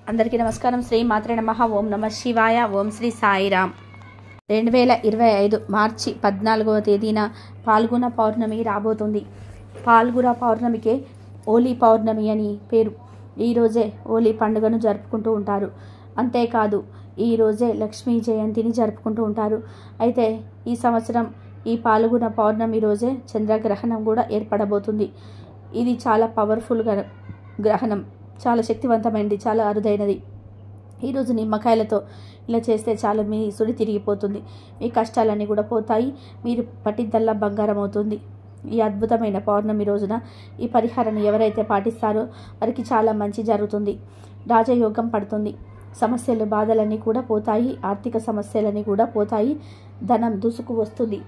అందరికీ నమస్కారం. శ్రీ మాత్రే నమః. ఓం నమః శివాయ. ఓం శ్రీ సాయిరామ్. 2025 మార్చి 14వ తేదీన పాల్గొన పౌర్ణమి రాబోతుంది. పాల్గొన పౌర్ణమికే హోలీ పౌర్ణమి అని పేరు. ఈరోజే హోలీ పండుగను జరుపుకుంటూ ఉంటారు. అంతేకాదు ఈరోజే లక్ష్మీ జయంతిని జరుపుకుంటూ ఉంటారు. అయితే ఈ సంవత్సరం ఈ పాల్గొన పౌర్ణమి రోజే చంద్రగ్రహణం కూడా ఏర్పడబోతుంది. ఇది చాలా పవర్ఫుల్ గ్రహణం, చాలా శక్తివంతమైనది, చాలా అరుదైనది. ఈరోజు నిమ్మకాయలతో ఇలా చేస్తే చాలా మీ సుడి తిరిగిపోతుంది, మీ కష్టాలన్నీ కూడా పోతాయి, మీరు పట్టిద్దల్లా బంగారం అవుతుంది. ఈ అద్భుతమైన పౌర్ణమి రోజున ఈ పరిహారాన్ని ఎవరైతే పాటిస్తారో వారికి చాలా మంచి జరుగుతుంది. రాజయోగం పడుతుంది, సమస్యలు బాధలన్నీ కూడా పోతాయి, ఆర్థిక సమస్యలన్నీ కూడా పోతాయి, ధనం దూసుకు వస్తుంది.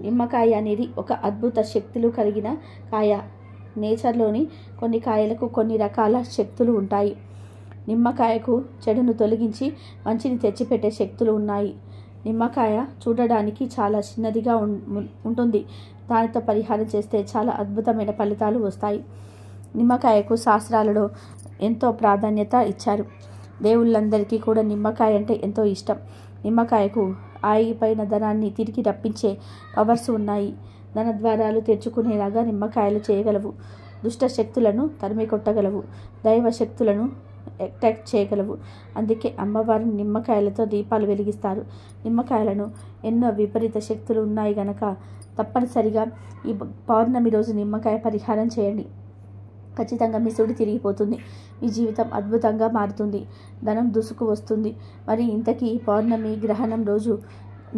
నిమ్మకాయ అనేది ఒక అద్భుత శక్తులు కలిగిన కాయ. నేచర్లోని కొన్ని కాయలకు కొన్ని రకాల శక్తులు ఉంటాయి. నిమ్మకాయకు చెడును తొలగించి మంచిని తెచ్చిపెట్టే శక్తులు ఉన్నాయి. నిమ్మకాయ చూడడానికి చాలా చిన్నదిగా ఉంటుంది. దానితో పరిహారం చేస్తే చాలా అద్భుతమైన ఫలితాలు వస్తాయి. నిమ్మకాయకు శాస్త్రాలలో ఎంతో ప్రాధాన్యత ఇచ్చారు. దేవుళ్ళందరికీ కూడా నిమ్మకాయ అంటే ఎంతో ఇష్టం. నిమ్మకాయకు ఆగిపోయిన ధనాన్ని తిరిగి రప్పించే పవర్స్ ఉన్నాయి. ధన ద్వారాలు తెచ్చుకునేలాగా నిమ్మకాయలు చేయగలవు. దుష్ట శక్తులను తరిమి కొట్టగలవు, దైవ శక్తులను అట్రాక్ట్ చేయగలవు. అందుకే అమ్మవారు నిమ్మకాయలతో దీపాలు వెలిగిస్తారు. నిమ్మకాయలను ఎన్నో విపరీత శక్తులు ఉన్నాయి గనక తప్పనిసరిగా ఈ పౌర్ణమి రోజు నిమ్మకాయ పరిహారం చేయండి. ఖచ్చితంగా మీ సుడి తిరిగిపోతుంది, మీ జీవితం అద్భుతంగా మారుతుంది, ధనం దూసుకు వస్తుంది. మరి ఇంతకీ పౌర్ణమి గ్రహణం రోజు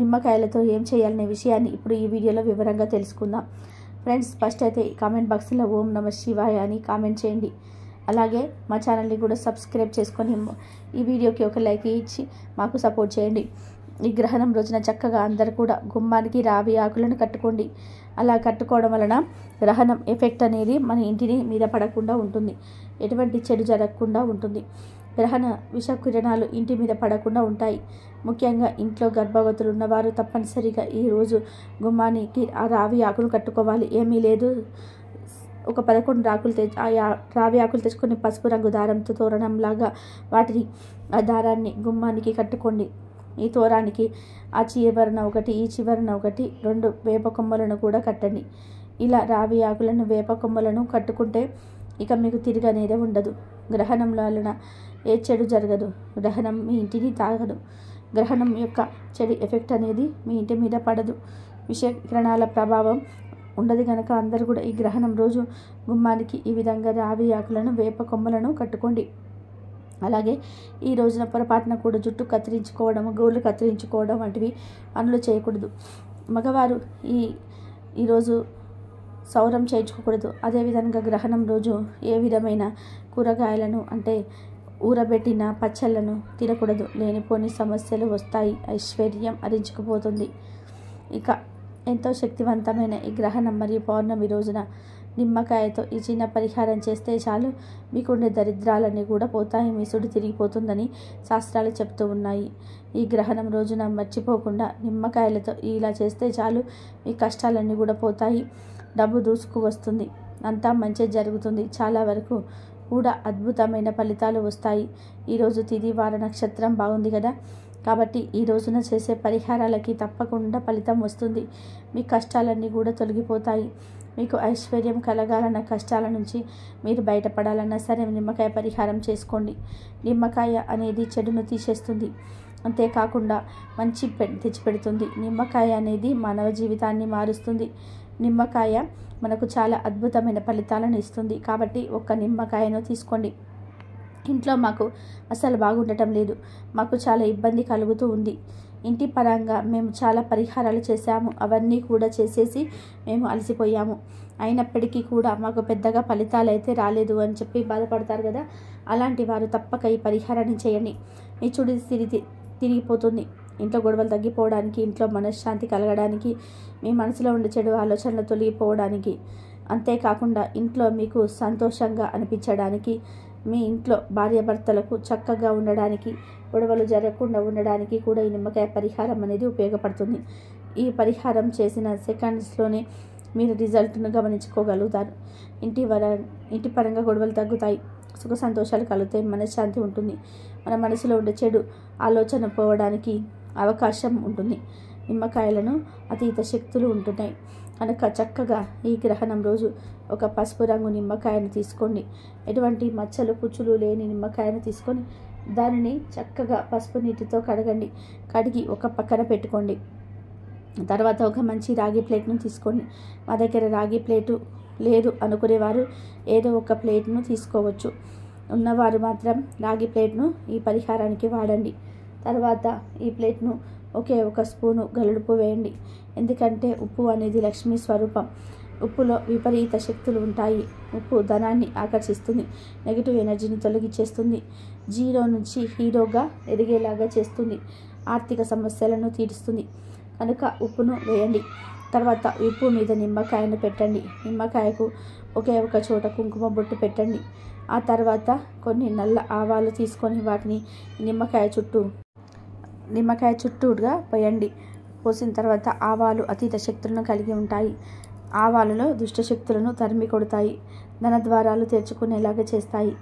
నిమ్మకాయలతో ఏం చేయాలనే విషయాన్ని ఇప్పుడు ఈ వీడియోలో వివరంగా తెలుసుకుందాం. ఫ్రెండ్స్, ఫస్ట్ అయితే కామెంట్ బాక్స్లో ఓం నమః శివాయ అని కామెంట్ చేయండి. అలాగే మా ఛానల్ని కూడా సబ్స్క్రైబ్ చేసుకొని ఈ వీడియోకి ఒక లైక్ ఇచ్చి మాకు సపోర్ట్ చేయండి. ఈ గ్రహణం రోజున చక్కగా అందరూ కూడా గుమ్మానికి రావి ఆకులను కట్టుకోండి. అలా కట్టుకోవడం వలన గ్రహణం ఎఫెక్ట్ అనేది మన ఇంటిని మీద పడకుండా ఉంటుంది, ఎటువంటి చెడు జరగకుండా ఉంటుంది. గ్రహణ విష కిరణాలు ఇంటి మీద పడకుండా ఉంటాయి. ముఖ్యంగా ఇంట్లో గర్భవతులు ఉన్నవారు తప్పనిసరిగా ఈరోజు గుమ్మానికి ఆ రావి ఆకులు కట్టుకోవాలి. ఏమీ లేదు, ఒక 11 ఆకులు రావి ఆకులు తెచ్చుకొని పసుపు రంగు దారంతో తోరణంలాగా వాటిని ఆ దారాన్ని గుమ్మానికి కట్టుకోండి. ఈ తోరానికి ఆ చివరన ఒకటి, ఈ చివరన ఒకటి, 2 వేప కొమ్మలను కూడా కట్టండి. ఇలా రావి ఆకులను వేప కొమ్మలను కట్టుకుంటే ఇక మీకు తిరగనేదే ఉండదు. గ్రహణం వలన ఏ చెడు జరగదు. గ్రహణం మీ ఇంటిని తాగదు. గ్రహణం యొక్క చెడు ఎఫెక్ట్ అనేది మీ ఇంటి మీద పడదు. విష కిరణాల ప్రభావం ఉండదు కనుక అందరూ కూడా ఈ గ్రహణం రోజు గుమ్మానికి ఈ విధంగా రావి ఆకులను వేప కొమ్మలను కట్టుకోండి. అలాగే ఈ రోజున పొరపాటున కూడా జుట్టు కత్తిరించుకోవడం, గోళ్ళు కత్తిరించుకోవడం వంటివి పనులు చేయకూడదు. మగవారు ఈరోజు సౌరం చేయించుకోకూడదు. అదేవిధంగా గ్రహణం రోజు ఏ విధమైన కూరగాయలను అంటే ఊరబెట్టిన పచ్చళ్ళను తినకూడదు. లేనిపోని సమస్యలు వస్తాయి, ఐశ్వర్యం హరించుకుపోతుంది. ఇక ఎంతో శక్తివంతమైన ఈ గ్రహణం మరియు పౌర్ణమి రోజున నిమ్మకాయతో ఈ చిన్న పరిహారం చేస్తే చాలు, మీకుండే దరిద్రాలన్నీ కూడా పోతాయి, మీ సుడి తిరిగిపోతుందని శాస్త్రాలు చెప్తూ ఉన్నాయి. ఈ గ్రహణం రోజున మర్చిపోకుండా నిమ్మకాయలతో ఇలా చేస్తే చాలు, మీ కష్టాలన్నీ కూడా పోతాయి, డబ్బు దూసుకు వస్తుంది, అంతా మంచి జరుగుతుంది. చాలా వరకు కూడా అద్భుతమైన ఫలితాలు వస్తాయి. ఈరోజు తిథి వార నక్షత్రం బాగుంది కదా, కాబట్టి ఈ రోజున చేసే పరిహారాలకి తప్పకుండా ఫలితం వస్తుంది. మీ కష్టాలన్నీ కూడా తొలగిపోతాయి. మీకు ఐశ్వర్యం కలగాలన్న కష్టాల నుంచి మీరు బయటపడాలన్నా సరే నిమ్మకాయ పరిహారం చేసుకోండి. నిమ్మకాయ అనేది చెడును తీసేస్తుంది, అంతేకాకుండా మంచి తెచ్చిపెడుతుంది. నిమ్మకాయ అనేది మానవ జీవితాన్ని మారుస్తుంది. నిమ్మకాయ మనకు చాలా అద్భుతమైన ఫలితాలను ఇస్తుంది. కాబట్టి ఒక్క నిమ్మకాయను తీసుకోండి. ఇంట్లో మాకు అసలు బాగుండటం లేదు, మాకు చాలా ఇబ్బంది కలుగుతూ ఉంది, ఇంటి పరంగా మేము చాలా పరిహారాలు చేశాము, అవన్నీ కూడా చేసేసి మేము అలసిపోయాము, అయినప్పటికీ కూడా మాకు పెద్దగా ఫలితాలు అయితే రాలేదు అని చెప్పి బాధపడతారు కదా, అలాంటి వారు తప్పక ఈ పరిహారాన్ని చేయండి. మీ చుడి తిరిగిపోతుంది. ఇంట్లో గొడవలు తగ్గిపోవడానికి, ఇంట్లో మనశ్శాంతి కలగడానికి, మీ మనసులో ఉండే చెడు ఆలోచనలు తొలగిపోవడానికి, అంతేకాకుండా ఇంట్లో మీకు సంతోషంగా అనిపించడానికి, మీ ఇంట్లో భార్యాభర్తలకు చక్కగా ఉండడానికి, గొడవలు జరగకుండా ఉండడానికి కూడా ఈ నిమ్మకాయ పరిహారం అనేది ఉపయోగపడుతుంది. ఈ పరిహారం చేసిన సెకండ్స్లోనే మీరు రిజల్ట్ను గమనించుకోగలుగుతారు. ఇంటి పరంగా గొడవలు తగ్గుతాయి, సుఖ సంతోషాలు కలుగుతాయి, మనశ్శాంతి ఉంటుంది. మన మనసులో ఉండే చెడు ఆలోచన పోవడానికి అవకాశం ఉంటుంది. నిమ్మకాయలను అతీత శక్తులు ఉంటున్నాయి కనుక చక్కగా ఈ గ్రహణం రోజు ఒక పసుపు రంగు నిమ్మకాయను తీసుకోండి. ఎటువంటి మచ్చలు పుచ్చులు లేని నిమ్మకాయను తీసుకొని దానిని చక్కగా పసుపు నీటితో కడగండి. కడిగి ఒక పక్కన పెట్టుకోండి. తర్వాత ఒక మంచి రాగి ప్లేట్ను తీసుకోండి. మా దగ్గర రాగి ప్లేటు లేదు అనుకునేవారు ఏదో ఒక ప్లేట్ను తీసుకోవచ్చు. ఉన్నవారు మాత్రం రాగి ప్లేట్ను ఈ పరిహారానికి వాడండి. తర్వాత ఈ ప్లేట్ను ఒకే ఒక స్పూను గలుడుపు వేయండి. ఎందుకంటే ఉప్పు అనేది లక్ష్మీ స్వరూపం. ఉప్పులో విపరీత శక్తులు ఉంటాయి. ఉప్పు ధనాన్ని ఆకర్షిస్తుంది, నెగిటివ్ ఎనర్జీని తొలగించేస్తుంది, జీరో నుంచి హీరోగా ఎదిగేలాగా చేస్తుంది, ఆర్థిక సమస్యలను తీరుస్తుంది. కనుక ఉప్పును వేయండి. తర్వాత ఉప్పు మీద నిమ్మకాయను పెట్టండి. నిమ్మకాయకు ఒకే ఒక చోట కుంకుమ బొట్టు పెట్టండి. ఆ తర్వాత కొన్ని నల్ల ఆవాలు తీసుకొని వాటిని నిమ్మకాయ చుట్టూగా పోయండి. పోసిన తర్వాత ఆవాలు అతీత శక్తులను కలిగి ఉంటాయి. ఆవాలలో దుష్టశక్తులను తరిమి కొడతాయి, ధన ద్వారాలు తెరుచుకునేలాగా చేస్తాయి,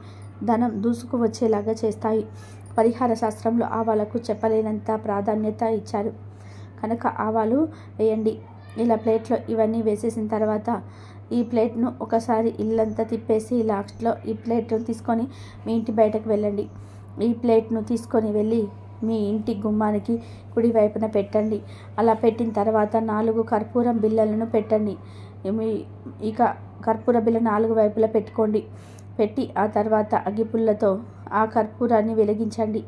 ధనం దూసుకు వచ్చేలాగా చేస్తాయి. పరిహార శాస్త్రంలో ఆవాలకు చెప్పలేనంత ప్రాధాన్యత ఇచ్చారు. కనుక ఆవాలు వేయండి. ఇలా ప్లేట్లో ఇవన్నీ వేసేసిన తర్వాత ఈ ప్లేట్ను ఒకసారి ఇల్లంతా తిప్పేసి లాస్ట్లో ఈ ప్లేట్ను తీసుకొని మీ ఇంటి బయటకు వెళ్ళండి. ఈ ప్లేట్ను తీసుకొని వెళ్ళి మీ ఇంటి గుమ్మానికి కుడి వైపున పెట్టండి. అలా పెట్టిన తర్వాత 4 కర్పూరం బిళ్ళలను పెట్టండి. ఇక కర్పూర బిళ్ళ 4 వైపులా పెట్టుకోండి. పెట్టి ఆ తర్వాత అగ్గిపుల్లతో ఆ కర్పూరాన్ని వెలిగించండి.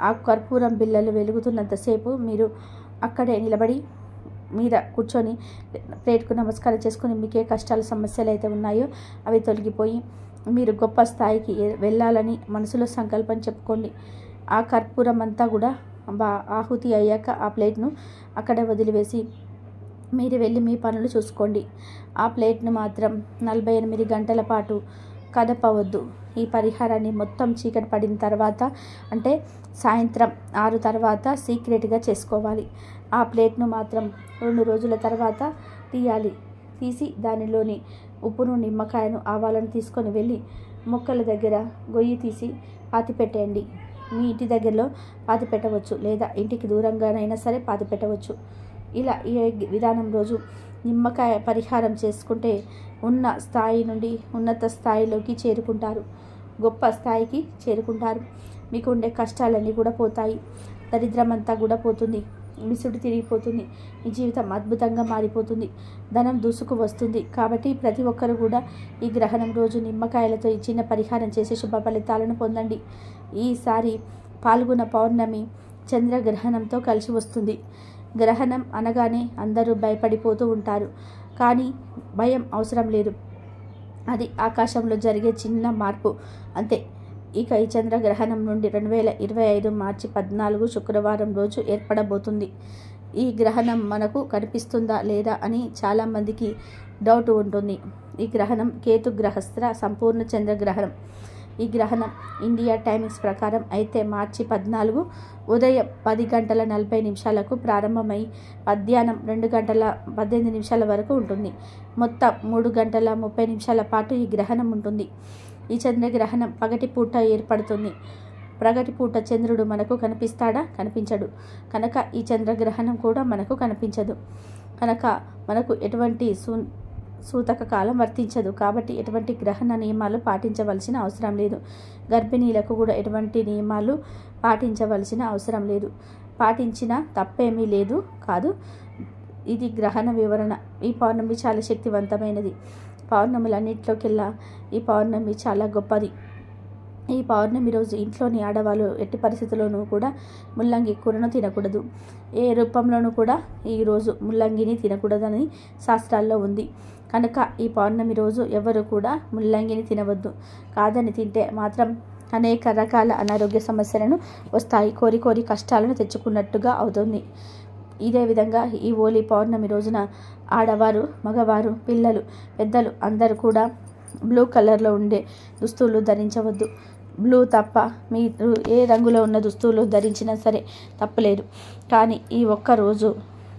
ఆ కర్పూరం బిళ్ళలు వెలుగుతున్నంతసేపు మీరు అక్కడే నిలబడి మీద కూర్చొని ప్లేట్కు నమస్కారం చేసుకొని మీకే కష్టాలు సమస్యలు అయితే ఉన్నాయో అవి తొలగిపోయి మీరు గొప్ప స్థాయికి వెళ్ళాలని మనసులో సంకల్పం చెప్పుకోండి. ఆ కర్పూరం అంతా కూడా ఆహుతి అయ్యాక ఆ ప్లేట్ను అక్కడే వదిలివేసి మీరు వెళ్ళి మీ పనులు చూసుకోండి. ఆ ప్లేట్ను మాత్రం 48 గంటల పాటు కదపవద్దు. ఈ పరిహారాన్ని మొత్తం చీకటి పడిన తర్వాత అంటే సాయంత్రం 6 తర్వాత సీక్రెట్గా చేసుకోవాలి. ఆ ప్లేట్ను మాత్రం 2 రోజుల తర్వాత తీయాలి. తీసి దానిలోని ఉప్పును, నిమ్మకాయను, ఆవాలను తీసుకొని వెళ్ళి మొక్కల దగ్గర గొయ్యి తీసి పాతి పెట్టేయండి. మీ ఇంటి దగ్గరలో పాతి పెట్టవచ్చు, లేదా ఇంటికి దూరంగానైనా సరే పాతి పెట్టవచ్చు. ఇలా ఈ విధానం రోజు నిమ్మకాయ పరిహారం చేసుకుంటే ఉన్న స్థాయి నుండి ఉన్నత స్థాయిలోకి చేరుకుంటారు, గొప్ప స్థాయికి చేరుకుంటారు. మీకు ఉండే కష్టాలన్నీ కూడా పోతాయి, దరిద్రం అంతా కూడా పోతుంది, విసుడు తిరిగిపోతుంది, మీ జీవితం అద్భుతంగా మారిపోతుంది, ధనం దూసుకు వస్తుంది. కాబట్టి ప్రతి ఒక్కరు కూడా ఈ గ్రహణం రోజు నిమ్మకాయలతో ఈ చిన్న పరిహారం చేసే శుభ ఫలితాలను పొందండి. ఈసారి పాల్గొన పౌర్ణమి చంద్రగ్రహణంతో కలిసి వస్తుంది. గ్రహణం అనగానే అందరూ భయపడిపోతూ ఉంటారు, కానీ భయం అవసరం లేదు. అది ఆకాశంలో జరిగే చిన్న మార్పు అంతే. ఇక ఈ చంద్రగ్రహణం నుండి 2025 మార్చి 14 శుక్రవారం రోజు ఏర్పడబోతుంది. ఈ గ్రహణం మనకు కనిపిస్తుందా లేదా అని చాలామందికి డౌట్ ఉంటుంది. ఈ గ్రహణం కేతు గ్రహస్థ సంపూర్ణ చంద్రగ్రహణం. ఈ గ్రహణం ఇండియా టైమింగ్స్ ప్రకారం అయితే మార్చి 14 ఉదయం 10:40 ప్రారంభమై మధ్యాహ్నం 2:18 వరకు ఉంటుంది. మొత్తం 3:30 పాటు ఈ గ్రహణం ఉంటుంది. ఈ చంద్రగ్రహణం పగటిపూట ఏర్పడుతుంది. పగటిపూట చంద్రుడు మనకు కనిపిస్తాడా? కనిపించడు. కనుక ఈ చంద్రగ్రహణం కూడా మనకు కనిపించదు. కనుక మనకు ఎటువంటి సూతక కాలం వర్తించదు. కాబట్టి ఎటువంటి గ్రహణ నియమాలు పాటించవలసిన అవసరం లేదు. గర్భిణీలకు కూడా ఎటువంటి నియమాలు పాటించవలసిన అవసరం లేదు. పాటించిన తప్పేమీ లేదు కాదు. ఇది గ్రహణ వివరణ. ఈ పౌర్ణమి చాలా శక్తివంతమైనది. పౌర్ణములన్నింటిలోకెల్లా ఈ పౌర్ణమి చాలా గొప్పది. ఈ పౌర్ణమి రోజు ఇంట్లోని ఆడవాళ్ళు ఎట్టి పరిస్థితుల్లోనూ కూడా ముల్లంగి కూరను తినకూడదు. ఏ రూపంలోనూ కూడా ఈరోజు ముల్లంగిని తినకూడదని శాస్త్రాల్లో ఉంది. కనుక ఈ పౌర్ణమి రోజు ఎవరు కూడా ముల్లంగిని తినవద్దు. కాదని తింటే మాత్రం అనేక రకాల అనారోగ్య సమస్యలను వస్తాయి, కోరి కష్టాలను తెచ్చుకున్నట్టుగా అవుతుంది. ఇదే విధంగా ఈ హోలీ పౌర్ణమి రోజున ఆడవారు, మగవారు, పిల్లలు, పెద్దలు అందరూ కూడా బ్లూ కలర్లో ఉండే దుస్తులు ధరించవద్దు. బ్లూ తప్ప మీరు ఏ రంగులో ఉన్న దుస్తులు ధరించినా సరే తప్పలేదు. కానీ ఈ ఒక్కరోజు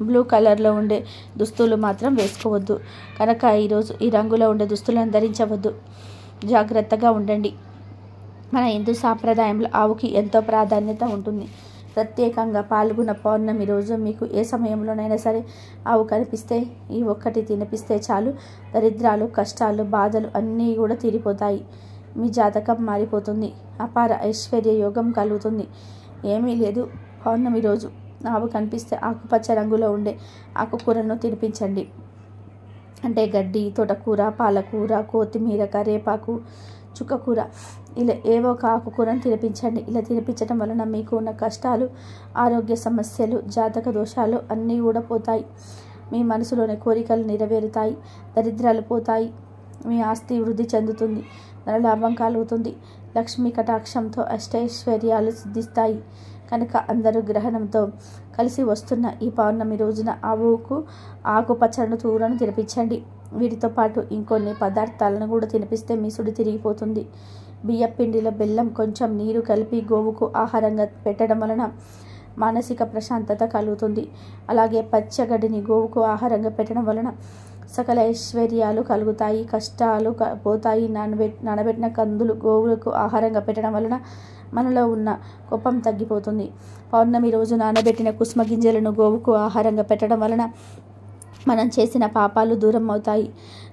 బ్లూ కలర్లో ఉండే దుస్తులు మాత్రం వేసుకోవద్దు. కనుక ఈరోజు ఈ రంగులో ఉండే దుస్తులను ధరించవద్దు. జాగ్రత్తగా ఉండండి. మన హిందూ సాంప్రదాయంలో ఆవుకి ఎంతో ప్రాధాన్యత ఉంటుంది. ప్రత్యేకంగా పాల్గొన్న పౌర్ణమి రోజు మీకు ఏ సమయంలోనైనా సరే ఆవు కనిపిస్తే ఈ ఒక్కటి తినిపిస్తే చాలు, దరిద్రాలు, కష్టాలు, బాధలు అన్నీ కూడా తీరిపోతాయి. మీ జాతకం మారిపోతుంది. అపార ఐశ్వర్య యోగం కలుగుతుంది. ఏమీ లేదు, పౌర్ణమి రోజు ఆవు కనిపిస్తే ఆకుపచ్చ రంగులో ఉండే ఆకుకూరను తినిపించండి. అంటే గడ్డి, తోటకూర, పాలకూర, కొత్తిమీర, కరివేపాకు, చుక్కకూర, ఇలా ఏవో ఒక ఆకుకూరను తినిపించండి. ఇలా తినిపించడం వలన మీకు ఉన్న కష్టాలు, ఆరోగ్య సమస్యలు, జాతక దోషాలు అన్నీ కూడా పోతాయి. మీ మనసులోని కోరికలు నెరవేరుతాయి. దరిద్రాలు పోతాయి. మీ ఆస్తి వృద్ధి చెందుతుంది. ధనలాభం కలుగుతుంది. లక్ష్మీ కటాక్షంతో అష్టైశ్వర్యాలు సిద్ధిస్తాయి. కనుక అందరూ గ్రహణంతో కలిసి వస్తున్న ఈ పౌర్ణమి రోజున ఆవుకు ఆకుపచ్చని కూరను తినిపించండి. వీటితో పాటు ఇంకొన్ని పదార్థాలను కూడా తినిపిస్తే మీ సుడి తిరిగిపోతుంది. బియ్యం పిండిలో బెల్లం, కొంచెం నీరు కలిపి గోవుకు ఆహారంగా పెట్టడం వలన మానసిక ప్రశాంతత కలుగుతుంది. అలాగే పచ్చగడ్డిని గోవుకు ఆహారంగా పెట్టడం వలన సకల ఐశ్వర్యాలు కలుగుతాయి. కష్టాలు పోతాయి. నానబెట్టిన కందులు గోవులకు ఆహారంగా పెట్టడం వలన మనలో ఉన్న కోపం తగ్గిపోతుంది. పౌర్ణమి రోజు నానబెట్టిన కుసుమ గింజలను గోవుకు ఆహారంగా పెట్టడం వలన మనం చేసిన పాపాలు దూరం అవుతాయి.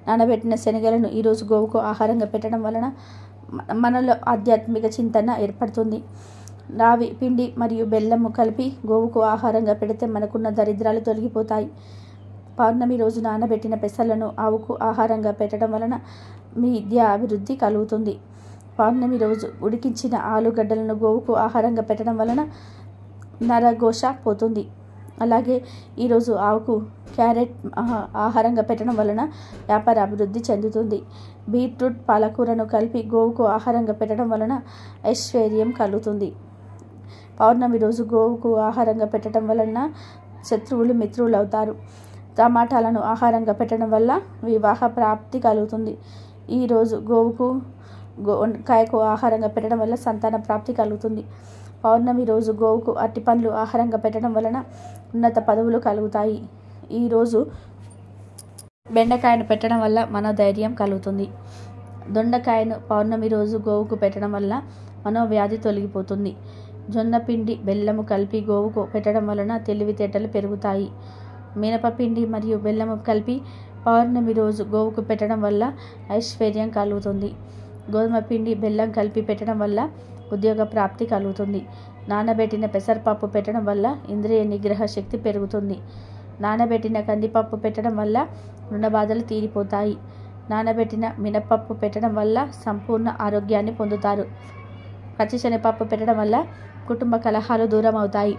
నానబెట్టిన శనగలను ఈరోజు గోవుకు ఆహారంగా పెట్టడం వలన మనలో ఆధ్యాత్మిక చింతన ఏర్పడుతుంది. రావి పిండి మరియు బెల్లము కలిపి గోవుకు ఆహారంగా పెడితే మనకున్న దరిద్రాలు తొలగిపోతాయి. పౌర్ణమి రోజు నానబెట్టిన పెసలను ఆవుకు ఆహారంగా పెట్టడం వలన మీ విద్య అభివృద్ధి కలుగుతుంది. పౌర్ణమి రోజు ఉడికించిన ఆలుగడ్డలను గోవుకు ఆహారంగా పెట్టడం వలన నరఘోష పోతుంది. అలాగే ఈరోజు ఆవుకు క్యారెట్ ఆహారంగా పెట్టడం వలన వ్యాపార అభివృద్ధి చెందుతుంది. బీట్రూట్, పాలకూరను కలిపి గోవుకు ఆహారంగా పెట్టడం వలన ఐశ్వర్యం కలుగుతుంది. పౌర్ణమి రోజు గోవుకు ఆహారంగా పెట్టడం వలన శత్రువులు మిత్రులు అవుతారు. టమాటాలను ఆహారంగా పెట్టడం వల్ల వివాహ ప్రాప్తి కలుగుతుంది. ఈరోజు గోవుకు వంకాయకు ఆహారంగా పెట్టడం వల్ల సంతాన ప్రాప్తి కలుగుతుంది. పౌర్ణమి రోజు గోవుకు అరటి పండ్లు ఆహారంగా పెట్టడం వలన ఉన్నత పదవులు కలుగుతాయి. ఈరోజు బెండకాయను పెట్టడం వల్ల మనోధైర్యం కలుగుతుంది. దొండకాయను పౌర్ణమి రోజు గోవుకు పెట్టడం వల్ల మనోవ్యాధి తొలగిపోతుంది. జొన్న పిండి, బెల్లము కలిపి గోవుకు పెట్టడం వలన తెలివితేటలు పెరుగుతాయి. మినపపిండి మరియు బెల్లము కలిపి పౌర్ణమి రోజు గోవుకు పెట్టడం వల్ల ఐశ్వర్యం కలుగుతుంది. గోధుమ పిండి, బెల్లం కలిపి పెట్టడం వల్ల ఉద్యోగ ప్రాప్తి కలుగుతుంది. నానబెట్టిన పెసరపప్పు పెట్టడం వల్ల ఇంద్రియ నిగ్రహ శక్తి పెరుగుతుంది. నానబెట్టిన కందిపప్పు పెట్టడం వల్ల రుణబాధలు తీరిపోతాయి. నానబెట్టిన మినపప్పు పెట్టడం వల్ల సంపూర్ణ ఆరోగ్యాన్ని పొందుతారు. పచ్చిశనగపప్పు పెట్టడం వల్ల కుటుంబ కలహాలు దూరం అవుతాయి.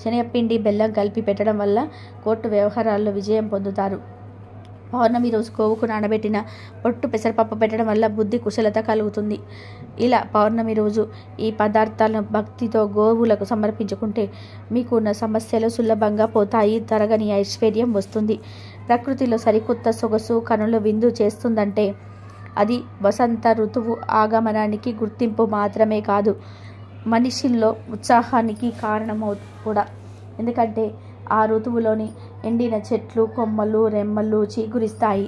శనగపిండి, బెల్లం కలిపి పెట్టడం వల్ల కోర్టు వ్యవహారాల్లో విజయం పొందుతారు. పౌర్ణమి రోజు గోవుకు నానబెట్టిన పొట్టు పెసరపప్పు పెట్టడం వల్ల బుద్ధి కుశలత కలుగుతుంది. ఇలా పౌర్ణమి రోజు ఈ పదార్థాలను భక్తితో గోవులకు సమర్పించుకుంటే మీకు ఉన్న సమస్యలు సులభంగా పోతాయి. తరగని ఐశ్వర్యం వస్తుంది. ప్రకృతిలో సరికొత్త సొగసు కనుల విందు చేస్తుందంటే అది వసంత ఋతువు ఆగమనానికి గుర్తింపు మాత్రమే కాదు, మనిషిల్లో ఉత్సాహానికి కారణమవు కూడా. ఎందుకంటే ఆ ఋతువులోని ఎండిన చెట్లు, కొమ్మలు, రెమ్మలు చిగురిస్తాయి.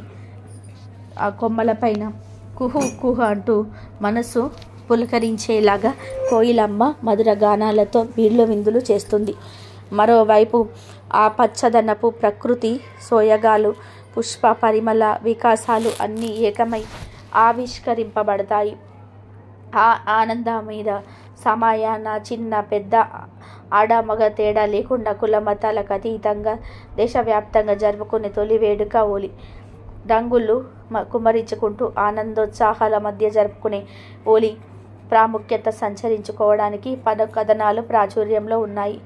ఆ కొమ్మలపైన కుహు కుహు అంటూ మనసు పులకరించేలాగా కోయిలమ్మ మధుర గానాలతో వీళ్ళు విందులు చేస్తుంది. మరోవైపు ఆ పచ్చదనపు ప్రకృతి సోయగాలు, పుష్ప పరిమళ వికాసాలు అన్నీ ఏకమై ఆవిష్కరింపబడతాయి. ఆ ఆనందం మీద సమయాన చిన్న పెద్ద ఆడ మగ తేడా లేకుండా కుల మతాలకు అతీతంగా దేశవ్యాప్తంగా జరుపుకునే తొలి వేడుక హోలీ. రంగులు కుమరించుకుంటూ ఆనందోత్సాహాల మధ్య జరుపుకునే హోలీ ప్రాముఖ్యత సంచరించుకోవడానికి కథనాలు ప్రాచుర్యంలో ఉన్నాయి.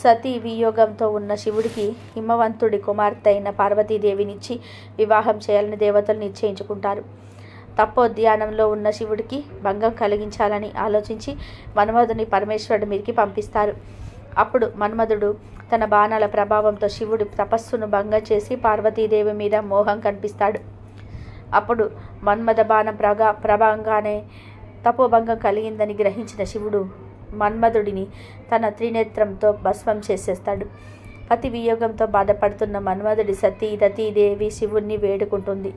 సతీ వియోగంతో ఉన్న శివుడికి హిమవంతుడి కుమార్తె అయిన పార్వతీదేవినిచ్చి వివాహం చేయాలని దేవతలు నిశ్చయించుకుంటారు. తపోధ్యానంలో ఉన్న శివుడికి భంగం కలిగించాలని ఆలోచించి మన్మధుని పరమేశ్వరుడి మీదకి పంపిస్తారు. అప్పుడు మన్మధుడు తన బాణాల ప్రభావంతో శివుడి తపస్సును భంగం చేసి పార్వతీదేవి మీద మోహం కనిపిస్తాడు. అప్పుడు మన్మథ బాణం ప్రభావంగానే తపోభంగం కలిగిందని గ్రహించిన శివుడు మన్మధుడిని తన త్రినేత్రంతో భస్మం చేసేస్తాడు. పతి వియోగంతో బాధపడుతున్న మన్మధుడి సతీ రతీదేవి శివుణ్ణి వేడుకుంటుంది.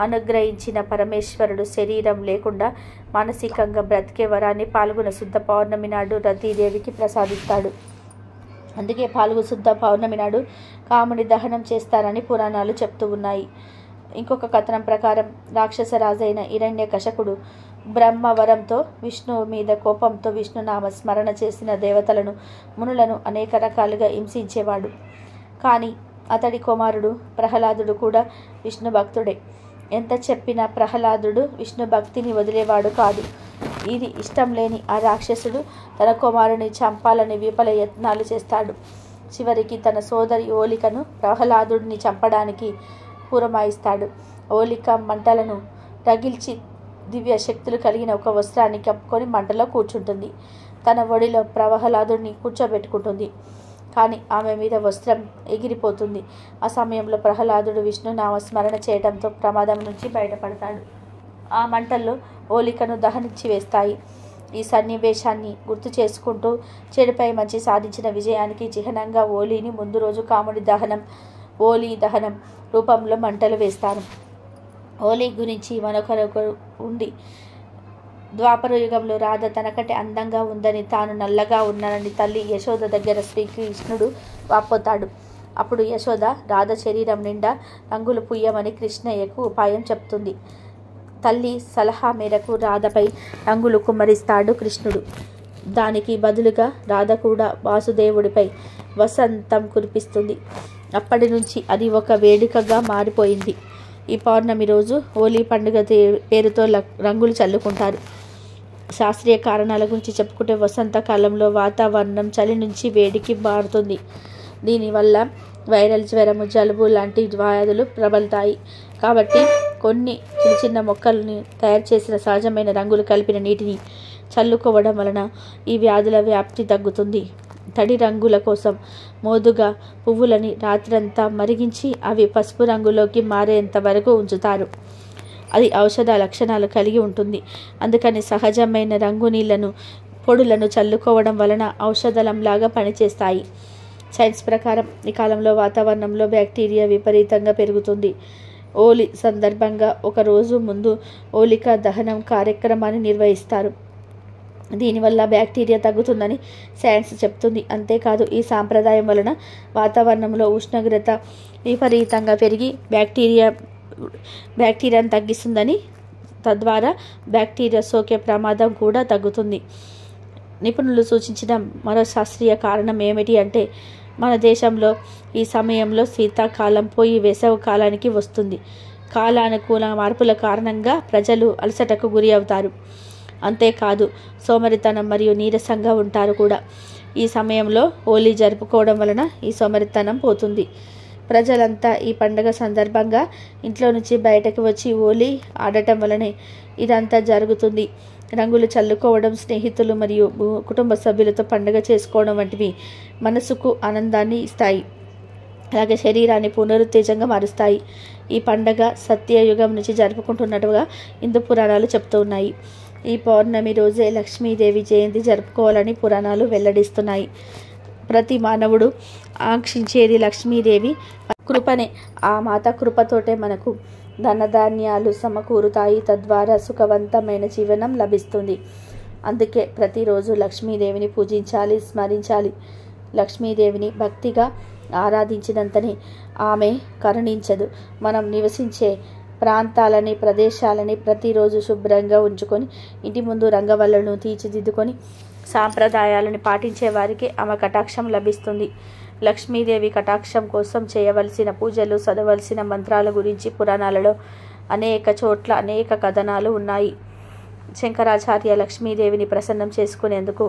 అనుగ్రహించిన పరమేశ్వరుడు శరీరం లేకుండా మానసికంగా బ్రతికే వరాన్ని పాల్గొన శుద్ధ పౌర్ణమి నాడు రతీదేవికి ప్రసాదిస్తాడు. అందుకే పాల్గొన శుద్ధ పౌర్ణమి నాడు కాముని దహనం చేస్తారని పురాణాలు చెప్తూ ఉన్నాయి. ఇంకొక కథనం ప్రకారం రాక్షస రాజైన హిరణ్యకశపుడు బ్రహ్మవరంతో విష్ణువు మీద కోపంతో విష్ణునామ స్మరణ చేసిన దేవతలను మునులను అనేక రకాలుగా హింసించేవాడు. కానీ అతడి కుమారుడు ప్రహ్లాదుడు కూడా విష్ణు భక్తుడే. ఎంత చెప్పినా ప్రహ్లాదుడు విష్ణు భక్తిని వదిలేవాడు కాదు. ఇది ఇష్టం లేని ఆ రాక్షసుడు తన కుమారుని చంపాలని విఫల యత్నాలు చేస్తాడు. చివరికి తన సోదరి ఓలికను ప్రహ్లాదుడిని చంపడానికి పురమాయిస్తాడు. ఓలిక మంటలను రగిల్చి దివ్య శక్తులు కలిగిన ఒక వస్త్రాన్ని కప్పుకొని మంటలో కూర్చుంటుంది. తన ఒడిలో ప్రహ్లాదుడిని కూర్చోబెట్టుకుంటుంది. కానీ ఆమె మీద వస్త్రం ఎగిరిపోతుంది. ఆ సమయంలో ప్రహ్లాదుడు విష్ణునామ స్మరణ చేయడంతో ప్రమాదం నుంచి బయటపడతాడు. ఆ మంటల్లో ఓలికను దహనించి వేస్తాయి. ఈ సన్నివేశాన్ని గుర్తు చేసుకుంటూ చెడుపై మంచి సాధించిన విజయానికి చిహ్నంగా ఓలీని ముందు రోజు కాముడి దహనం, ఓలీ దహనం రూపంలో మంటలు వేస్తారు. ఓలీ గురించి మరొకరు ఉంది. ద్వాపర యుగంలో రాధ తనకంటే అందంగా ఉందని, తాను నల్లగా ఉన్నానని తల్లి యశోద దగ్గర శ్రీకృష్ణుడు వాపోతాడు. అప్పుడు యశోద రాధ శరీరం నిండా రంగులు పుయ్యమని కృష్ణయ్యకు ఉపాయం చెప్తుంది. తల్లి సలహా మేరకు రాధపై రంగులు కుమ్మరిస్తాడు కృష్ణుడు. దానికి బదులుగా రాధ కూడా వాసుదేవుడిపై వసంతం కురిపిస్తుంది. అప్పటి నుంచి అది ఒక వేడుకగా మారిపోయింది. ఈ పౌర్ణమి రోజు హోలీ పండుగ పేరుతో రంగులు చల్లుకుంటారు. శాస్త్రీయ కారణాల గురించి చెప్పుకుంటే వసంతకాలంలో వాతావరణం చలి నుంచి వేడికి మారుతుంది. దీనివల్ల వైరల్ జ్వరము, జలుబు లాంటి వ్యాధులు ప్రబలుతాయి. కాబట్టి కొన్ని చిన్న చిన్న మొక్కల్ని తయారు చేసిన సహజమైన రంగులు కలిపిన నీటిని చల్లుకోవడం వలన ఈ వ్యాధుల వ్యాప్తి తగ్గుతుంది. తడి రంగుల కోసం మోదుగా పువ్వులని రాత్రంతా మరిగించి అవి పసుపు రంగులోకి మారేంత వరకు ఉంచుతారు. అది ఔషధ లక్షణాలు కలిగి ఉంటుంది. అందుకని సహజమైన రంగు నీళ్లను, పొడులను చల్లుకోవడం వలన ఔషధలంలాగా పనిచేస్తాయి. సైన్స్ ప్రకారం ఈ కాలంలో వాతావరణంలో బ్యాక్టీరియా విపరీతంగా పెరుగుతుంది. హోలీ సందర్భంగా ఒక రోజు ముందు హోలికా దహనం కార్యక్రమాన్ని నిర్వహిస్తారు. దీనివల్ల బ్యాక్టీరియా తగ్గుతుందని సైన్స్ చెప్తుంది. అంతేకాదు ఈ సాంప్రదాయం వలన వాతావరణంలో ఉష్ణోగ్రత విపరీతంగా పెరిగి బ్యాక్టీరియాను తగ్గిస్తుందని, తద్వారా బ్యాక్టీరియా సోకే ప్రమాదం కూడా తగ్గుతుంది. నిపుణులు సూచించిన మరో శాస్త్రీయ కారణం ఏమిటి అంటే, మన దేశంలో ఈ సమయంలో శీతాకాలం పోయి వేసవి కాలానికి వస్తుంది. కాలానుకూల మార్పుల కారణంగా ప్రజలు అలసటకు గురి అవుతారు. అంతేకాదు సోమరితనం మరియు నీరసంగా ఉంటారు కూడా. ఈ సమయంలో హోలీ జరుపుకోవడం వలన ఈ సోమరితనం పోతుంది. ప్రజలంతా ఈ పండుగ సందర్భంగా ఇంట్లో నుంచి బయటకు వచ్చి హోలీ ఆడటం వలనే ఇదంతా జరుగుతుంది. రంగులు చల్లుకోవడం, స్నేహితులు మరియు కుటుంబ సభ్యులతో పండుగ చేసుకోవడం వంటివి మనసుకు ఆనందాన్ని ఇస్తాయి. అలాగే శరీరాన్ని పునరుత్తేజంగా మారుస్తాయి. ఈ పండుగ సత్యయుగం నుంచి జరుపుకుంటున్నట్టుగా హిందూ పురాణాలు చెప్తూ ఉన్నాయి. ఈ పౌర్ణమి రోజే లక్ష్మీదేవి జయంతి జరుపుకోవాలని పురాణాలు వెల్లడిస్తున్నాయి. ప్రతి మానవుడు ఆంక్షించేది లక్ష్మీదేవి కృపనే. ఆ మాత కృపతోటే మనకు ధనధాన్యాలు సమకూరుతాయి. తద్వారా సుఖవంతమైన జీవనం లభిస్తుంది. అందుకే ప్రతిరోజు లక్ష్మీదేవిని పూజించాలి, స్మరించాలి. లక్ష్మీదేవిని భక్తిగా ఆరాధించినంతనే ఆమె కరుణించదు. మనం నివసించే ప్రాంతాలని, ప్రదేశాలని ప్రతిరోజు శుభ్రంగా ఉంచుకొని ఇంటి ముందు రంగవల్లను తీర్చిదిద్దుకొని సాంప్రదాయాలను పాటించే వారికి ఆమె కటాక్షం లభిస్తుంది. లక్ష్మీదేవి కటాక్షం కోసం చేయవలసిన పూజలు, చదవలసిన మంత్రాల గురించి పురాణాలలో అనేక చోట్ల అనేక కథనాలు ఉన్నాయి. శంకరాచార్య లక్ష్మీదేవిని ప్రసన్నం చేసుకునేందుకు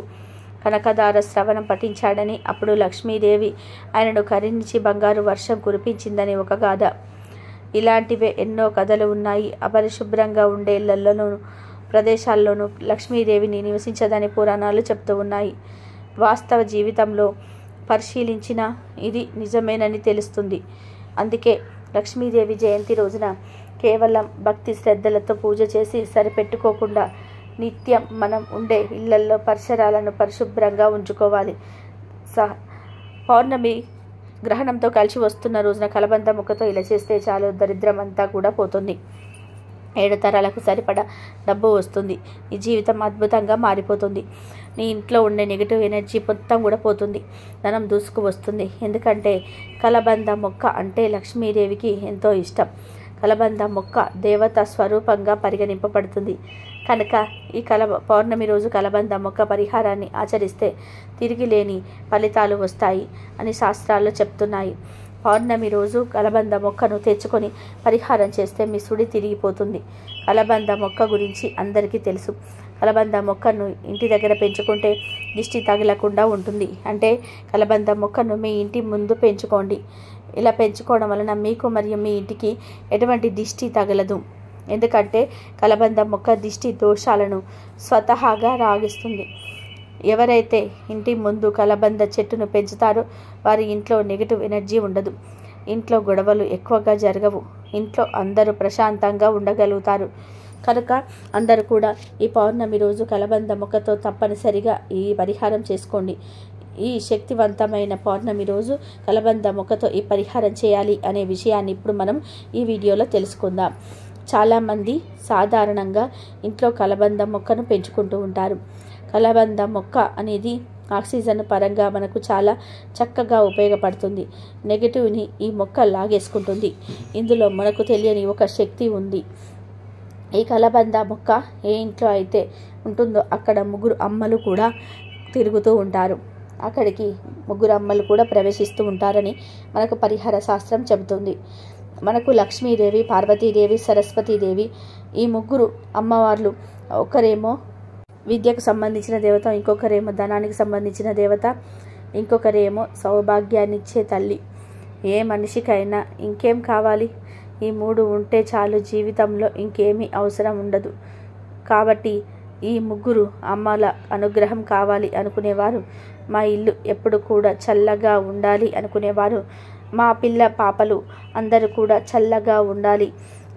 కనకదార శ్రవణం పఠించాడని, అప్పుడు లక్ష్మీదేవి ఆయనను కరుణించి బంగారు వర్షం కురిపించిందని ఒక గాథ. ఇలాంటివే ఎన్నో కథలు ఉన్నాయి. అపరిశుభ్రంగా ఉండే ఇళ్లలోనూ ప్రదేశాల్లోనూ లక్ష్మీదేవిని నివసించదని పురాణాలు చెప్తూ ఉన్నాయి. వాస్తవ జీవితంలో పరిశీలించిన ఇది నిజమేనని తెలుస్తుంది. అందుకే లక్ష్మీదేవి జయంతి రోజున కేవలం భక్తి శ్రద్ధలతో పూజ చేసి సరిపెట్టుకోకుండా నిత్యం మనం ఉండే ఇళ్లల్లో పరిసరాలను పరిశుభ్రంగా ఉంచుకోవాలి. పౌర్ణమి గ్రహణంతో కలిసి వస్తున్న రోజున కలబంద ముక్కతో ఇలా చేస్తే చాలు, దరిద్రం అంతా కూడా పోతుంది. 7 తరాలకు సరిపడా డబ్బు వస్తుంది. నీ జీవితం అద్భుతంగా మారిపోతుంది. నీ ఇంట్లో ఉండే నెగిటివ్ ఎనర్జీ మొత్తం కూడా పోతుంది. ధనం దూసుకు వస్తుంది. ఎందుకంటే కలబంద మొక్క అంటే లక్ష్మీదేవికి ఎంతో ఇష్టం. కలబంద మొక్క దేవత స్వరూపంగా పరిగణింపబడుతుంది. కనుక ఈ పౌర్ణమి రోజు కలబంద మొక్క పరిహారాన్ని ఆచరిస్తే తిరిగి లేని ఫలితాలు వస్తాయి అని శాస్త్రాలు చెప్తున్నాయి. పౌర్ణమి రోజు కలబంద మొక్కను తెచ్చుకొని పరిహారం చేస్తే మీ సుడి తిరిగిపోతుంది. కలబంద మొక్క గురించి అందరికీ తెలుసు. కలబంద మొక్కను ఇంటి దగ్గర పెంచుకుంటే దిష్టి తగలకుండా ఉంటుంది. అంటే కలబంద మొక్కను మీ ఇంటి ముందు పెంచుకోండి. ఇలా పెంచుకోవడం వలన మీకు మరియు మీ ఇంటికి ఎటువంటి దిష్టి తగలదు. ఎందుకంటే కలబంద మొక్క దిష్టి దోషాలను స్వతహాగా రాగిస్తుంది. ఎవరైతే ఇంటి ముందు కలబంద చెట్టును పెంచుతారో వారి ఇంట్లో నెగిటివ్ ఎనర్జీ ఉండదు. ఇంట్లో గొడవలు ఎక్కువగా జరగవు. ఇంట్లో అందరూ ప్రశాంతంగా ఉండగలుగుతారు. కనుక అందరూ కూడా ఈ పౌర్ణమి రోజు కలబంద మొక్కతో తప్పనిసరిగా ఈ పరిహారం చేసుకోండి. ఈ శక్తివంతమైన పౌర్ణమి రోజు కలబంద మొక్కతో ఈ పరిహారం చేయాలి అనే విషయాన్ని ఇప్పుడు మనం ఈ వీడియోలో తెలుసుకుందాం. చాలామంది సాధారణంగా ఇంట్లో కలబంద మొక్కను పెంచుకుంటూ ఉంటారు. కలబంద మొక్క అనేది ఆక్సిజన్ పరంగా మనకు చాలా చక్కగా ఉపయోగపడుతుంది. నెగిటివ్ని ఈ మొక్క లాగేసుకుంటుంది. ఇందులో మనకు తెలియని ఒక శక్తి ఉంది. ఈ కలబంద మొక్క ఏ ఇంట్లో అయితే ఉంటుందో అక్కడ 3 అమ్మలు కూడా తిరుగుతూ ఉంటారు. అక్కడికి 3 అమ్మలు కూడా ప్రవేశిస్తూ ఉంటారని మనకు పరిహార శాస్త్రం చెబుతుంది. మనకు లక్ష్మీదేవి, పార్వతీదేవి, సరస్వతీదేవి ఈ 3 అమ్మవార్లు, ఒకరేమో విద్యకు సంబంధించిన దేవత, ఇంకొకరేమో ధనానికి సంబంధించిన దేవత, ఇంకొకరేమో సౌభాగ్యాన్నిచ్చే తల్లి. ఏ మనిషికైనా ఇంకేం కావాలి? ఈ 3 ఉంటే చాలు, జీవితంలో ఇంకేమీ అవసరం ఉండదు. కాబట్టి ఈ 3 అమ్మల అనుగ్రహం కావాలి అనుకునేవారు, మా ఇల్లు ఎప్పుడు కూడా చల్లగా ఉండాలి అనుకునేవారు, మా పిల్ల పాపలు అందరూ కూడా చల్లగా ఉండాలి,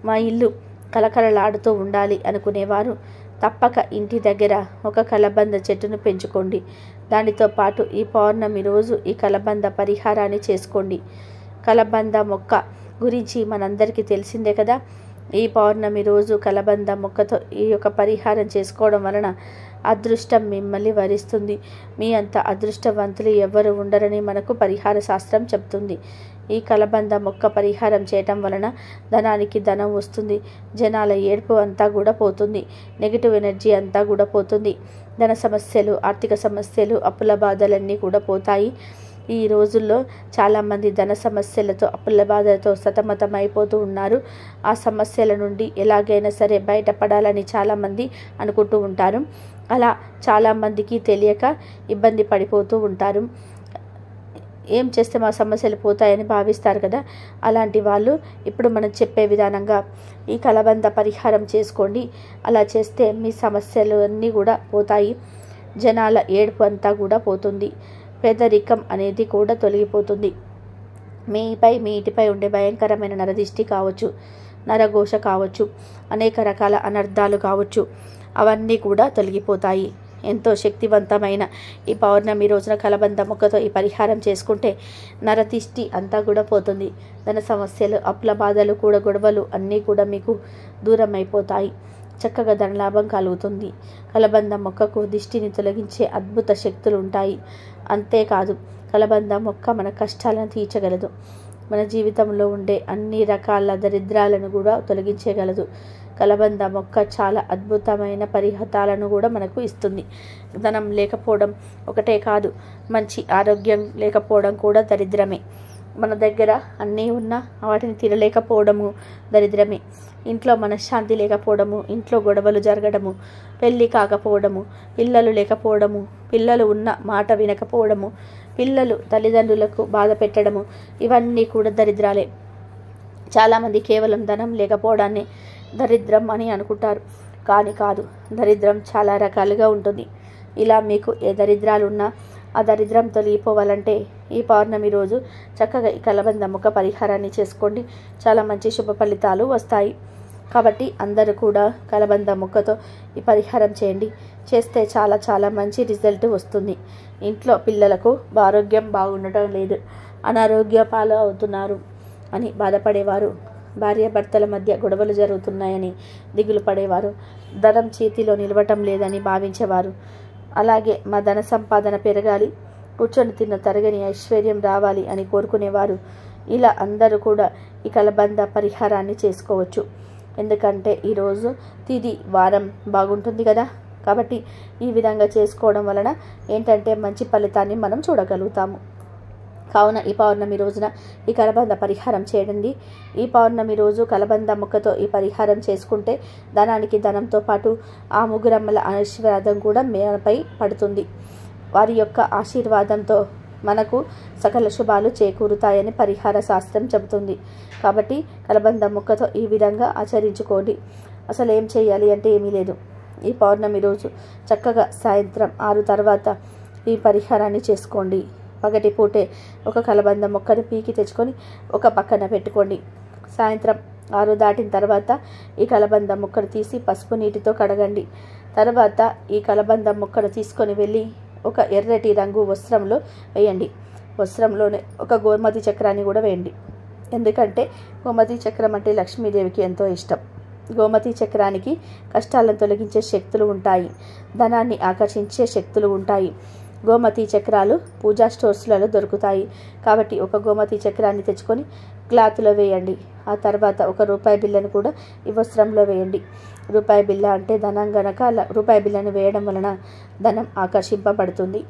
మా ఇల్లు కలకలలాడుతూ ఉండాలి అనుకునేవారు తప్పక ఇంటి దగ్గర ఒక కలబంద చెట్టును పెంచుకోండి. దానితో పాటు ఈ పౌర్ణమి రోజు ఈ కలబంద పరిహారాన్ని చేసుకోండి. కలబంద మొక్క గురించి మనందరికీ తెలిసిందే కదా. ఈ పౌర్ణమి రోజు కలబంద మొక్కతో ఈ యొక్క పరిహారం చేసుకోవడం వలన అదృష్టం మిమ్మల్ని వరిస్తుంది. మీ అంత అదృష్టవంతులు ఎవరు ఉండరని మనకు పరిహార శాస్త్రం చెప్తుంది. ఈ కలబంద మొక్క పరిహారం చేయటం వలన ధనానికి ధనం వస్తుంది. జనాల ఏడుపు అంతా కూడా పోతుంది. నెగిటివ్ ఎనర్జీ అంతా కూడా పోతుంది. ధన సమస్యలు, ఆర్థిక సమస్యలు, అప్పుల బాధలన్నీ కూడా పోతాయి. ఈ రోజుల్లో చాలామంది ధన సమస్యలతో, అప్పుల బాధలతో సతమతమైపోతూ ఉన్నారు. ఆ సమస్యల నుండి ఎలాగైనా సరే బయటపడాలని చాలామంది అనుకుంటూ ఉంటారు. అలా చాలామందికి తెలియక ఇబ్బంది పడిపోతూ ఉంటారు. ఏం చేస్తే మా సమస్యలు పోతాయని భావిస్తారు కదా. అలాంటి వాళ్ళు ఇప్పుడు మనం చెప్పే విధానంగా ఈ కలబంద పరిహారం చేసుకోండి. అలా చేస్తే మీ సమస్యలు అన్నీ కూడా పోతాయి. జనాల ఏడుపు అంతా కూడా పోతుంది. పేదరికం అనేది కూడా తొలగిపోతుంది. మీపై, మీ ఇంటిపై ఉండే భయంకరమైన నరదిష్టి కావచ్చు, నరఘోష కావచ్చు, అనేక రకాల అనర్థాలు కావచ్చు, అవన్నీ కూడా తొలగిపోతాయి. ఎంతో శక్తివంతమైన ఈ పౌర్ణమి రోజున కలబంద మొక్కతో ఈ పరిహారం చేసుకుంటే నరదిష్టి అంతా కూడా పోతుంది. ధన సమస్యలు, అప్పుల బాధలు కూడా, గొడవలు అన్నీ కూడా మీకు దూరం అయిపోతాయి. చక్కగా ధనలాభం కలుగుతుంది. కలబంద మొక్కకు దిష్టిని తొలగించే అద్భుత శక్తులు ఉంటాయి. అంతేకాదు కలబంద మొక్క మన కష్టాలను తీర్చగలదు. మన జీవితంలో ఉండే అన్ని రకాల దరిద్రాలను కూడా తొలగించగలదు. కలబంద మొక్క చాలా అద్భుతమైన పరిహారాలను కూడా మనకు ఇస్తుంది. ధనం లేకపోవడం ఒకటే కాదు, మంచి ఆరోగ్యం లేకపోవడం కూడా దరిద్రమే. మన దగ్గర అన్నీ ఉన్నా వాటిని తినలేకపోవడము దరిద్రమే. ఇంట్లో మనశ్శాంతి లేకపోవడము, ఇంట్లో గొడవలు జరగడము, పెళ్ళి కాకపోవడము, పిల్లలు లేకపోవడము, పిల్లలు ఉన్న మాట వినకపోవడము, పిల్లలు తల్లిదండ్రులకు బాధ పెట్టడము, ఇవన్నీ కూడా దరిద్రాలే. చాలామంది కేవలం ధనం లేకపోవడాన్ని దరిద్రం అని అనుకుంటారు. కానీ కాదు, దరిద్రం చాలా రకాలుగా ఉంటుంది. ఇలా మీకు ఏ దరిద్రాలు ఉన్నా ఆ దరిద్రం తొలగిపోవాలంటే ఈ పౌర్ణమి రోజు చక్కగా ఈ కలబంద మొక్క పరిహారాన్ని చేసుకోండి. చాలా మంచి శుభ ఫలితాలు వస్తాయి. కాబట్టి అందరూ కూడా కలబంద మొక్కతో ఈ పరిహారం చేయండి. చేస్తే చాలా చాలా మంచి రిజల్ట్ వస్తుంది. ఇంట్లో పిల్లలకు ఆరోగ్యం బాగుండటం లేదు, అనారోగ్య పాలు అవుతున్నారు అని బాధపడేవారు భార్యాభర్తల మధ్య గొడవలు జరుగుతున్నాయని దిగులు పడేవారు, ధనం చేతిలో నిలవటం లేదని భావించేవారు, అలాగే మా ధన సంపాదన పెరగాలి, కూర్చొని తిన్న తరగని ఐశ్వర్యం రావాలి అని కోరుకునేవారు. ఇలా అందరూ కూడా ఈ కలబంద పరిహారాన్ని చేసుకోవచ్చు. ఎందుకంటే ఈరోజు తిది వారం బాగుంటుంది కదా. కాబట్టి ఈ విధంగా చేసుకోవడం వలన ఏంటంటే మంచి ఫలితాన్ని మనం చూడగలుగుతాము. కావున ఈ పౌర్ణమి రోజున ఈ కలబంద పరిహారం చేయండి. ఈ పౌర్ణమి రోజు కలబంద ముక్కతో ఈ పరిహారం చేసుకుంటే ధనానికి ధనంతో పాటు ఆ ముగ్గురమ్మల ఆశీర్వాదం కూడా మనపై పడుతుంది. వారి యొక్క ఆశీర్వాదంతో మనకు సకల శుభాలు చేకూరుతాయని పరిహార శాస్త్రం చెబుతుంది. కాబట్టి కలబంద ముక్కతో ఈ విధంగా ఆచరించుకోండి. అసలు ఏం చేయాలి అంటే ఏమీ లేదు. ఈ పౌర్ణమి రోజు చక్కగా సాయంత్రం 6 తర్వాత ఈ పరిహారాన్ని చేసుకోండి. పగటి పూటే ఒక కలబంద మొక్కను పీకి తెచ్చుకొని ఒక పక్కన పెట్టుకోండి. సాయంత్రం 6 దాటిన తర్వాత ఈ కలబంద మొక్కను తీసి పసుపు నీటితో కడగండి. తర్వాత ఈ కలబంద మొక్కను తీసుకొని వెళ్ళి ఒక ఎర్రటి రంగు వస్త్రంలో వేయండి. వస్త్రంలోనే ఒక గోమతి చక్రాన్ని కూడా వేయండి. ఎందుకంటే గోమతి చక్రం అంటే లక్ష్మీదేవికి ఎంతో ఇష్టం. గోమతి చక్రానికి కష్టాలను తొలగించే శక్తులు ఉంటాయి, ధనాన్ని ఆకర్షించే శక్తులు ఉంటాయి. గోమతి చక్రాలు పూజా స్టోర్స్లలో దొరుకుతాయి. కాబట్టి ఒక గోమతి చక్రాన్ని తెచ్చుకొని క్లాత్లో వేయండి. ఆ తర్వాత ఒక రూపాయి బిళ్ళను కూడా ఈ వస్త్రంలో వేయండి. రూపాయి బిళ్ళ అంటే ధనం గనక రూపాయి బిళ్ళను వేయడం వలన ధనం ఆకర్షింపబడుతుంది.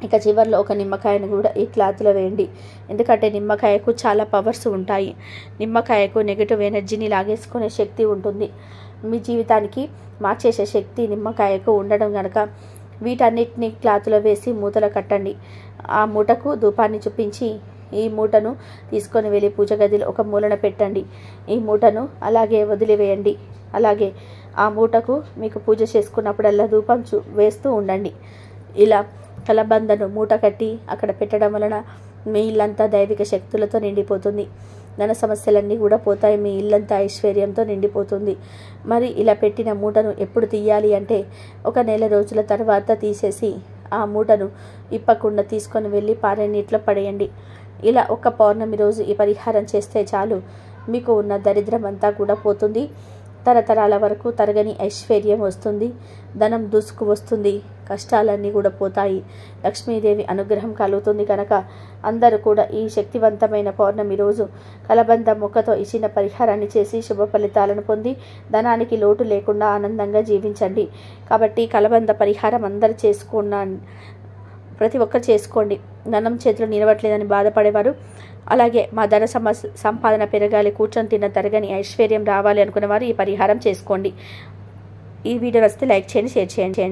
ఇక చివరిలో ఒక నిమ్మకాయను కూడా ఈ క్లాత్లో వేయండి. ఎందుకంటే నిమ్మకాయకు చాలా పవర్స్ ఉంటాయి. నిమ్మకాయకు నెగిటివ్ ఎనర్జీని లాగేసుకునే శక్తి ఉంటుంది. మీ జీవితానికి మార్చేసే శక్తి నిమ్మకాయకు ఉండడం కనుక వీటన్నిటిని క్లాత్లో వేసి మూతలు కట్టండి. ఆ మూటకు ధూపాన్ని చూపించి ఈ మూటను తీసుకొని వెళ్ళి పూజ గదిలో ఒక మూలన పెట్టండి. ఈ మూటను అలాగే వదిలివేయండి. అలాగే ఆ మూటకు మీకు పూజ చేసుకున్నప్పుడల్లా ధూపం వేస్తూ ఉండండి. ఇలా కలబందను మూట కట్టి అక్కడ పెట్టడం వలన మీ ఇల్లంతా దైవిక శక్తులతో నిండిపోతుంది. ధన సమస్యలన్నీ కూడా పోతాయి. మీ ఇల్లంతా ఐశ్వర్యంతో నిండిపోతుంది. మరి ఇలా పెట్టిన మూటను ఎప్పుడు తీయాలి అంటే ఒక నెల రోజుల తర్వాత తీసేసి ఆ మూటను ఇప్పకుండా తీసుకొని వెళ్ళి పారే నీటిలో పడేయండి. ఇలా ఒక పౌర్ణమి రోజు ఈ పరిహారం చేస్తే చాలు, మీకు ఉన్న దరిద్రం అంతా కూడా పోతుంది. తరతరాల వరకు తరగని ఐశ్వర్యం వస్తుంది. ధనం దూసుకు వస్తుంది. కష్టాలన్నీ కూడా పోతాయి. లక్ష్మీదేవి అనుగ్రహం కలుగుతుంది. కనుక అందరూ కూడా ఈ శక్తివంతమైన పౌర్ణమి రోజు కలబంద మొక్కతో ఇచ్చిన పరిహారాన్ని చేసి శుభ ఫలితాలను పొంది ధనానికి లోటు లేకుండా ఆనందంగా జీవించండి. కాబట్టి కలబంద పరిహారం అందరూ ప్రతి ఒక్కరు చేసుకోండి. ధనం చేతులు నిలవట్లేదని బాధపడేవారు, అలాగే మా ధన సంపాదన పెరగాలి, కూర్చొని తిన్న తరగని ఐశ్వర్యం రావాలి అనుకునేవారు ఈ పరిహారం చేసుకోండి. ఈ వీడియో వస్తే లైక్ చేయండి, షేర్ చేయండి.